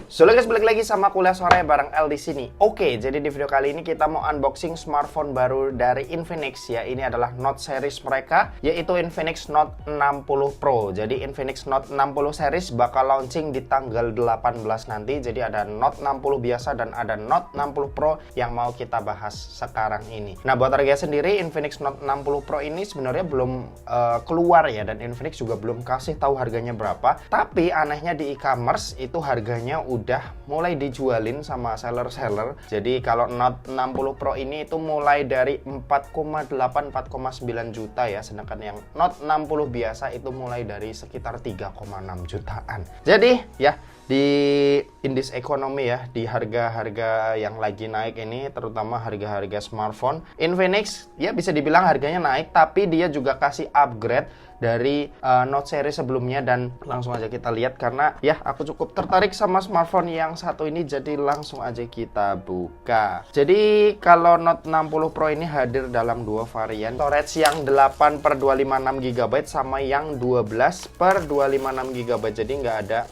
So guys, balik lagi sama Kuliah Sore bareng L di sini. Oke, jadi di video kali ini kita mau unboxing smartphone baru dari Infinix ya. Ini adalah Note series mereka, yaitu Infinix Note 60 Pro. Jadi Infinix Note 60 series bakal launching di tanggal 18 nanti. Jadi ada Note 60 biasa dan ada Note 60 Pro yang mau kita bahas sekarang ini. Nah, buat harga sendiri Infinix Note 60 Pro ini sebenarnya belum keluar ya, dan Infinix juga belum kasih tahu harganya berapa. Tapi anehnya di e-commerce itu harganya udah mulai dijualin sama seller-seller. Jadi kalau Note 60 Pro ini itu mulai dari 4,8-4,9 juta ya, sedangkan yang Note 60 biasa itu mulai dari sekitar 3,6 jutaan. Jadi ya, di indeks ekonomi ya, di harga-harga yang lagi naik ini, terutama harga-harga smartphone, Infinix ya bisa dibilang harganya naik, tapi dia juga kasih upgrade dari Note series sebelumnya. Dan langsung aja kita lihat, karena ya aku cukup tertarik sama smartphone yang satu ini, jadi langsung aja kita buka. Jadi kalau Note 60 Pro ini hadir dalam dua varian, storage yang 8/256 GB sama yang 12/256 GB. Jadi nggak ada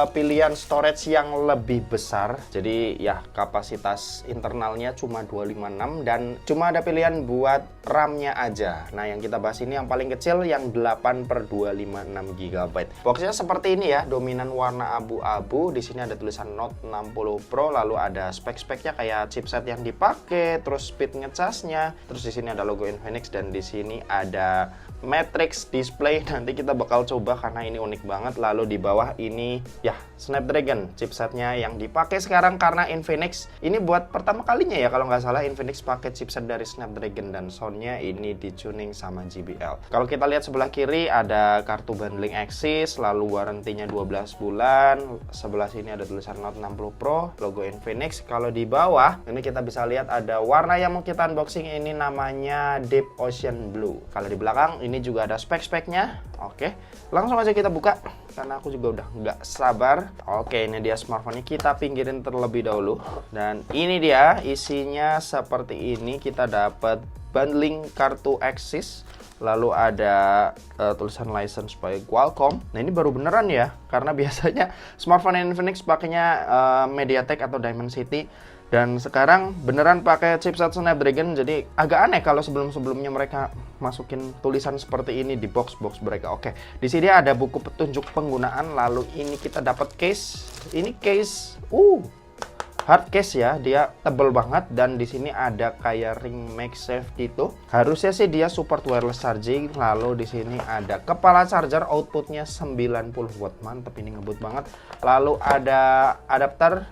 pilihan storage yang lebih besar. Jadi ya kapasitas internalnya cuma 256 dan cuma ada pilihan buat RAM-nya aja. Nah, yang kita bahas ini yang paling kecil yang 8/256 GB. Boxnya seperti ini ya, dominan warna abu-abu. Di sini ada tulisan Note 60 Pro, lalu ada spek-speknya kayak chipset yang dipakai, terus speed ngecasnya, terus di sini ada logo Infinix, dan di sini ada matrix display. Nanti kita bakal coba karena ini unik banget. Lalu di bawah ini ya Snapdragon chipsetnya yang dipakai sekarang, karena Infinix ini buat pertama kalinya ya kalau nggak salah Infinix pakai chipset dari Snapdragon, dan soundnya ini dituning sama JBL. Kalau kita lihat sebelah kiri ada kartu bundling Axis, lalu warantinya 12 bulan. Sebelah sini ada tulisan Note 60 Pro, logo Infinix. Kalau di bawah ini kita bisa lihat ada warna yang mau kita unboxing, ini namanya Deep Ocean Blue. Kalau di belakang ini juga ada spek-speknya. Oke, langsung aja kita buka karena aku juga udah nggak sabar. Oke, ini dia smartphone-nya, kita pinggirin terlebih dahulu. Dan ini dia isinya seperti ini. Kita dapat bundling kartu Axis, lalu ada tulisan license by Qualcomm. Nah, ini baru beneran ya, karena biasanya smartphone Infinix pakainya MediaTek atau Dimensity, dan sekarang beneran pakai chipset Snapdragon. Jadi agak aneh kalau sebelum-sebelumnya mereka masukin tulisan seperti ini di box mereka. Oke, di sini ada buku petunjuk penggunaan. Lalu ini kita dapat case. Ini case hard case ya, dia tebel banget, dan di sini ada kayak ring MagSafe gitu. Harusnya sih dia support wireless charging. Lalu di sini ada kepala charger, outputnya 90 watt, mantep, ini ngebut banget. Lalu ada adapter,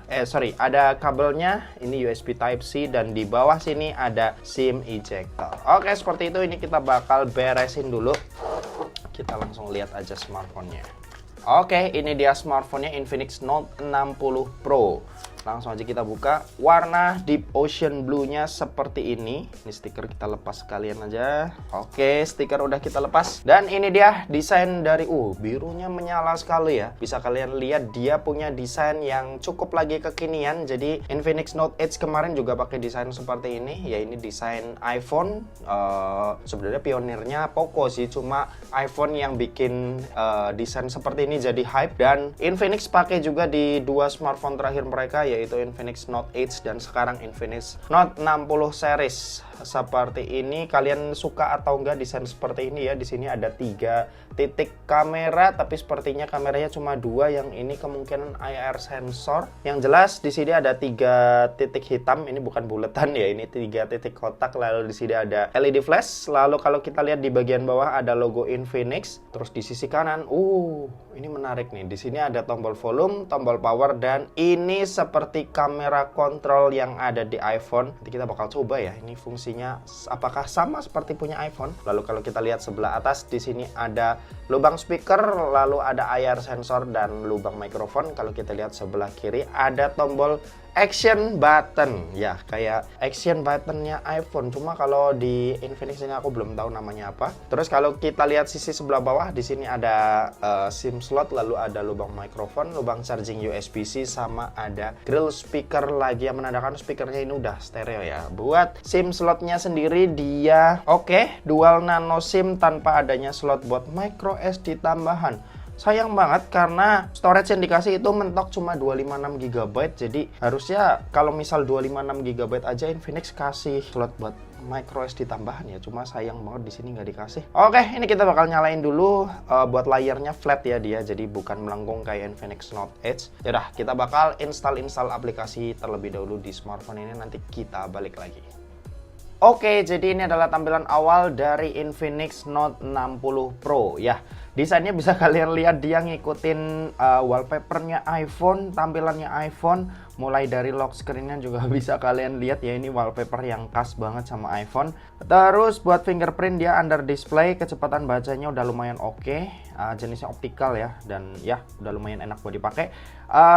ada kabelnya, ini USB Type C, dan di bawah sini ada SIM ejector. Oke, seperti itu. Ini kita bakal beresin dulu. Kita langsung lihat aja smartphone-nya. Oke, ini dia smartphone-nya, Infinix Note 60 Pro. Langsung aja kita buka. Warna Deep Ocean Blue-nya seperti ini. Ini stiker kita lepas sekalian aja. Oke, stiker udah kita lepas. Dan ini dia desain dari birunya menyala sekali ya. Bisa kalian lihat dia punya desain yang cukup lagi kekinian. Jadi Infinix Note 8 kemarin juga pakai desain seperti ini. Ya, ini desain iPhone. Sebenarnya pionirnya Poco sih, cuma iPhone yang bikin desain seperti ini jadi hype. Dan Infinix pakai juga di dua smartphone terakhir mereka, yaitu Infinix Note 8 dan sekarang Infinix Note 60 series. Seperti ini, kalian suka atau enggak desain seperti ini ya? Di sini ada 3 titik kamera, tapi sepertinya kameranya cuma 2. Yang ini kemungkinan IR sensor. Yang jelas di sini ada 3 titik hitam. Ini bukan buletan ya, ini 3 titik kotak. Lalu di sini ada LED flash. Lalu kalau kita lihat di bagian bawah ada logo Infinix. Terus di sisi kanan, ini menarik nih. Di sini ada tombol volume, tombol power, dan ini seperti kamera kontrol yang ada di iPhone. Nanti kita bakal coba ya, ini fungsinya apakah sama seperti punya iPhone. Lalu kalau kita lihat sebelah atas, di sini ada lubang speaker, lalu ada IR sensor dan lubang mikrofon. Kalau kita lihat sebelah kiri ada tombol action button ya, kayak action buttonnya iPhone, cuma kalau di Infinix ini aku belum tahu namanya apa. Terus kalau kita lihat sisi sebelah bawah, di sini ada SIM slot, lalu ada lubang mikrofon, lubang charging USB-C, sama ada grill speaker lagi yang menandakan speakernya ini udah stereo ya. Buat SIM slotnya sendiri dia dual nano SIM tanpa adanya slot buat micro SD tambahan. sayang banget karena storage yang dikasih itu mentok cuma 256 GB. Jadi harusnya kalau misal 256 GB aja Infinix kasih slot buat micro SD tambahan ya, cuma sayang banget di sini nggak dikasih. Oke, ini kita bakal nyalain dulu buat layarnya flat ya dia, jadi bukan melengkung kayak Infinix Note Edge. Yaudah, kita bakal install aplikasi terlebih dahulu di smartphone ini, nanti kita balik lagi. Oke, jadi ini adalah tampilan awal dari Infinix Note 60 Pro ya. Desainnya bisa kalian lihat dia ngikutin wallpapernya iPhone, tampilannya iPhone. Mulai dari lock screen-nya juga bisa kalian lihat ya, ini wallpaper yang khas banget sama iPhone. Terus buat fingerprint dia under display, kecepatan bacanya udah lumayan oke. Jenisnya optikal ya, dan ya udah lumayan enak buat dipakai.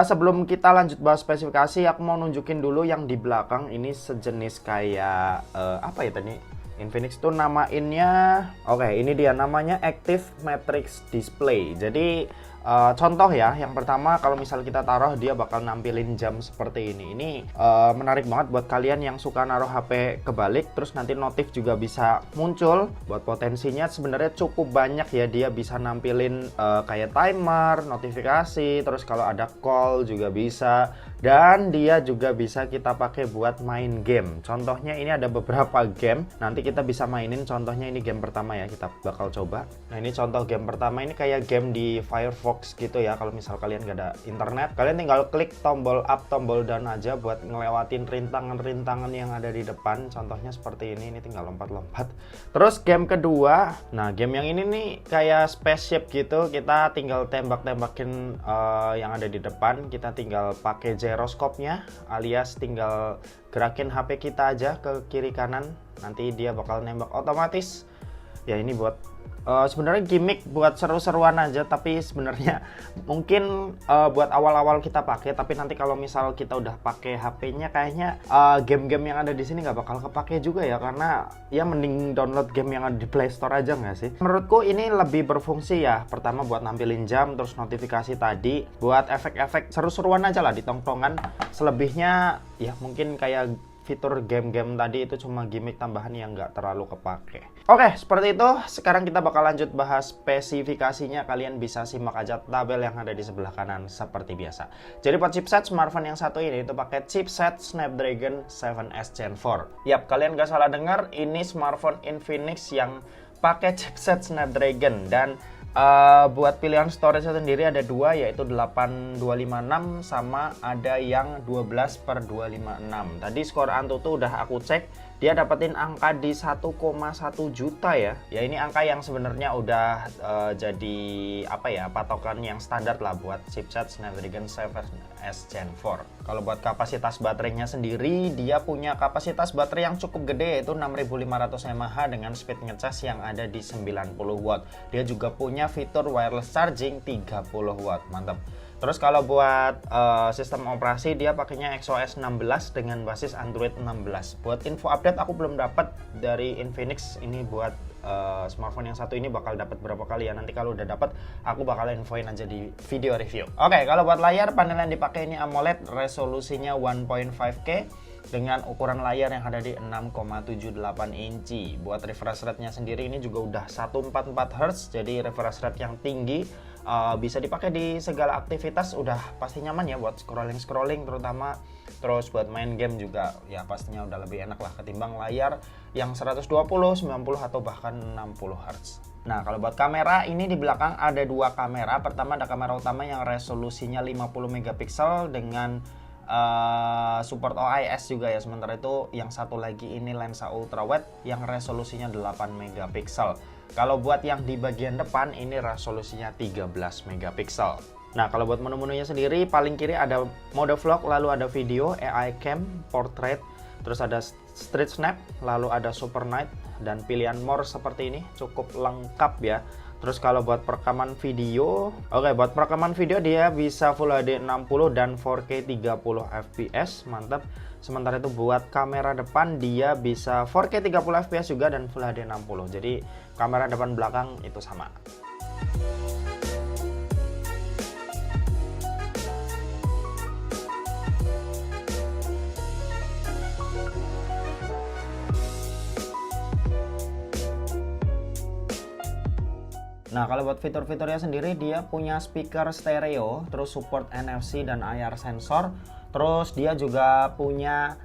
Sebelum kita lanjut bahas spesifikasi, aku mau nunjukin dulu yang di belakang ini sejenis kayak apa ya tadi? Infinix tuh namainnya, oke, ini dia namanya Active Matrix Display. Jadi contoh ya, yang pertama kalau misal kita taruh dia bakal nampilin jam seperti ini. Ini menarik banget buat kalian yang suka naruh HP kebalik, terus nanti notif juga bisa muncul. Buat potensinya sebenarnya cukup banyak ya, dia bisa nampilin kayak timer, notifikasi, terus kalau ada call juga bisa. Dan dia juga bisa kita pakai buat main game. Contohnya ini ada beberapa game, nanti kita bisa mainin. Contohnya ini game pertama ya, kita bakal coba. Nah ini contoh game pertama, ini kayak game di Firefox gitu ya. Kalau misal kalian gak ada internet, kalian tinggal klik tombol up, tombol down aja buat ngelewatin rintangan-rintangan yang ada di depan. Contohnya seperti ini tinggal lompat-lompat. Terus game kedua, nah game yang ini nih kayak spaceship gitu. Kita tinggal tembak-tembakin yang ada di depan. Kita tinggal pakai gyroskopnya, alias tinggal gerakin HP kita aja ke kiri kanan, nanti dia bakal nembak otomatis. Ya ini buat sebenarnya gimmick buat seru-seruan aja, tapi sebenarnya mungkin buat awal-awal kita pakai, tapi nanti kalau misal kita udah pakai HP-nya kayaknya game-game yang ada di sini nggak bakal kepake juga ya, karena ya mending download game yang ada di Play Store aja nggak sih? Menurutku ini lebih berfungsi ya, pertama buat nampilin jam, terus notifikasi tadi, buat efek-efek seru-seruan aja lah di tongkrongan. Selebihnya ya mungkin kayak fitur game-game tadi itu cuma gimmick tambahan yang nggak terlalu kepake. Oke, seperti itu. Sekarang kita bakal lanjut bahas spesifikasinya. Kalian bisa simak aja tabel yang ada di sebelah kanan seperti biasa. Jadi buat chipset smartphone yang satu ini itu pakai chipset Snapdragon 7S Gen 4. Yap, kalian nggak salah dengar, ini smartphone Infinix yang pakai chipset Snapdragon. Dan buat pilihan storage sendiri ada dua, yaitu 8256 sama ada yang 12/256. Tadi skor Antutu udah aku cek, dia dapetin angka di 1,1 juta ya. Ya ini angka yang sebenarnya udah jadi apa ya, patokan yang standar lah buat chipset Snapdragon 7S Gen 4. Kalau buat kapasitas baterainya sendiri, dia punya kapasitas baterai yang cukup gede, yaitu 6500 mAh dengan speed ngecas yang ada di 90 watt. Dia juga punya fitur wireless charging 30 watt, mantap. Terus kalau buat sistem operasi dia pakainya XOS 16 dengan basis Android 16. Buat info update aku belum dapat dari Infinix ini buat smartphone yang satu ini bakal dapat berapa kali ya. Nanti kalau udah dapat aku bakal infoin aja di video review. Oke, kalau buat layar, panel yang dipakai ini AMOLED, resolusinya 1.5K dengan ukuran layar yang ada di 6,78 inci. Buat refresh rate-nya sendiri ini juga udah 144 Hz, jadi refresh rate yang tinggi. Bisa dipakai di segala aktivitas, udah pasti nyaman ya buat scrolling terutama. Terus buat main game juga ya pastinya udah lebih enak lah ketimbang layar yang 120, 90 atau bahkan 60 Hz. Nah kalau buat kamera ini di belakang ada dua kamera. Pertama ada kamera utama yang resolusinya 50 megapiksel dengan support OIS juga ya. Sementara itu yang satu lagi ini lensa ultrawide yang resolusinya 8 megapiksel. Kalau buat yang di bagian depan ini resolusinya 13 megapiksel. Nah kalau buat menu-menunya sendiri, paling kiri ada mode vlog, lalu ada video, AI cam, portrait, terus ada street snap, lalu ada super night, dan pilihan more seperti ini cukup lengkap ya. Terus kalau buat perekaman video, buat perekaman video dia bisa Full HD 60 dan 4K 30 fps, mantap. Sementara itu buat kamera depan dia bisa 4K 30 fps juga dan Full HD 60. Jadi kamera depan belakang itu sama. Nah, kalau buat fitur-fiturnya sendiri, dia punya speaker stereo, terus support NFC dan IR sensor, terus dia juga punya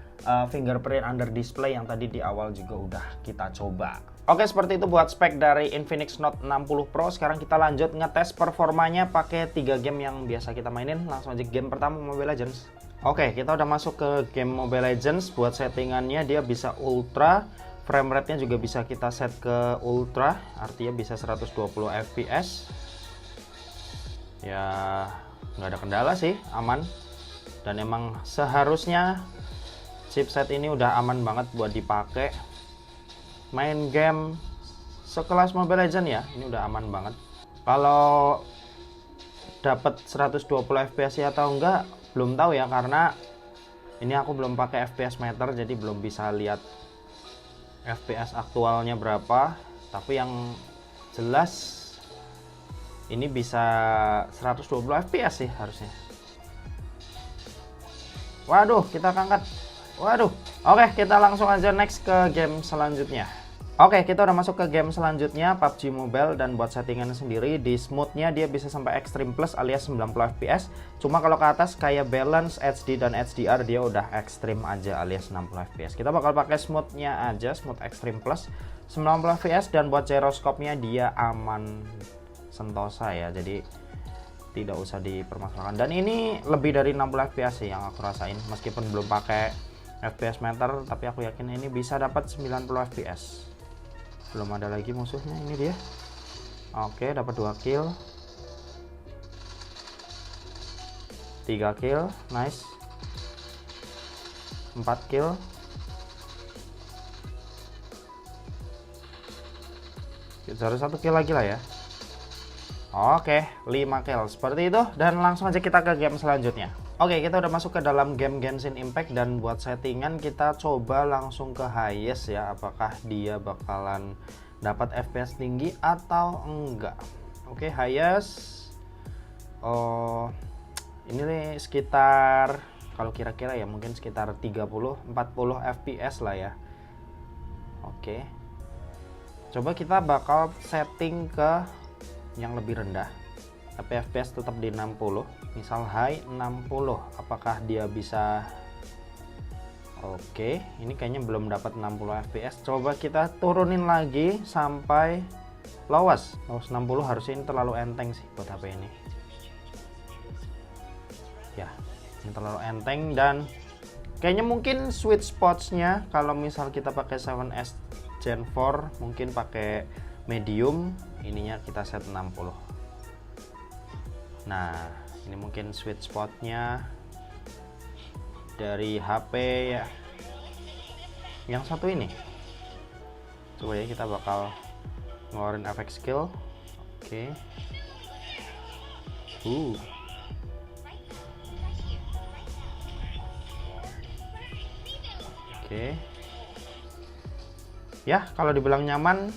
fingerprint under display yang tadi di awal juga udah kita coba. Oke, seperti itu buat spek dari Infinix Note 60 Pro. Sekarang kita lanjut ngetes performanya pakai 3 game yang biasa kita mainin. Langsung aja game pertama, Mobile Legends. Oke, kita udah masuk ke game Mobile Legends. Buat settingannya dia bisa ultra. Frame rate-nya juga bisa kita set ke ultra, artinya bisa 120 fps. Ya, nggak ada kendala sih, aman. Dan emang seharusnya chipset ini udah aman banget buat dipakai. Main game sekelas Mobile Legends ya, ini udah aman banget. Kalau dapat 120 fps ya atau enggak, belum tahu ya, karena ini aku belum pakai FPS meter, jadi belum bisa lihat FPS aktualnya berapa, tapi yang jelas ini bisa 120 fps sih harusnya. Waduh, kita angkat. Waduh. Oke, kita langsung aja next ke game selanjutnya. Oke, kita udah masuk ke game selanjutnya, PUBG Mobile. Dan buat settingan sendiri, di smoothnya dia bisa sampai Extreme Plus alias 90 fps. Cuma kalau ke atas kayak balance, HD dan HDR, dia udah Extreme aja alias 60 fps. Kita bakal pakai smoothnya aja, smooth Extreme Plus 90 fps. Dan buat gyroscope-nya dia aman sentosa ya, jadi tidak usah dipermasalahkan. Dan ini lebih dari 60 fps sih yang aku rasain, meskipun belum pakai FPS meter, tapi aku yakin ini bisa dapat 90 fps. Belum ada lagi musuhnya, ini dia. Oke, dapat 2 kill, 3 kill, nice. 4 kill. Kita harus 1 kill lagi lah ya. Oke, 5 kill seperti itu. Dan langsung aja kita ke game selanjutnya. Oke, kita udah masuk ke dalam game Genshin Impact. Dan buat settingan kita coba langsung ke highest ya, apakah dia bakalan dapat FPS tinggi atau enggak. Oke, highest. Oh, ini nih sekitar, kalau kira-kira ya mungkin sekitar 30-40 fps lah ya. Oke, coba kita bakal setting ke yang lebih rendah, tapi FPS tetap di 60, misal high 60. Apakah dia bisa? Oke, ini kayaknya belum dapat 60 fps. Coba kita turunin lagi sampai lowest 60. Harusnya ini terlalu enteng sih buat HP ini ya, ini terlalu enteng. Dan kayaknya mungkin sweet spotsnya kalau misal kita pakai 7S Gen 4 mungkin pakai medium, ininya kita set 60. Nah, ini mungkin sweet spotnya dari HP ya yang satu ini. Coba ya, kita bakal ngeluarin efek skill. Oke. Oke. Ya, kalau dibilang nyaman,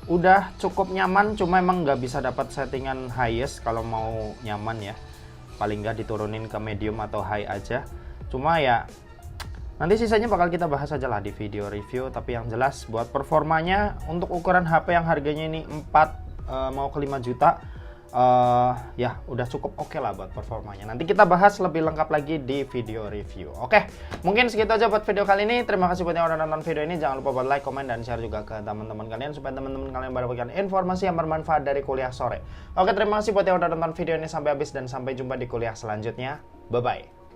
udah cukup nyaman, cuma emang nggak bisa dapat settingan highest kalau mau nyaman ya. Paling nggak diturunin ke medium atau high aja. Cuma ya nanti sisanya bakal kita bahas aja lah di video review. Tapi yang jelas buat performanya untuk ukuran HP yang harganya ini 4 mau ke 5 juta, ya udah cukup oke lah buat performanya. Nanti kita bahas lebih lengkap lagi di video review. Oke, mungkin segitu aja buat video kali ini. Terima kasih buat yang udah nonton video ini. Jangan lupa buat like, komen, dan share juga ke teman-teman kalian supaya teman-teman kalian mendapatkan informasi yang bermanfaat dari kuliah sore. Oke, terima kasih buat yang udah nonton video ini sampai habis, dan sampai jumpa di kuliah selanjutnya. Bye bye.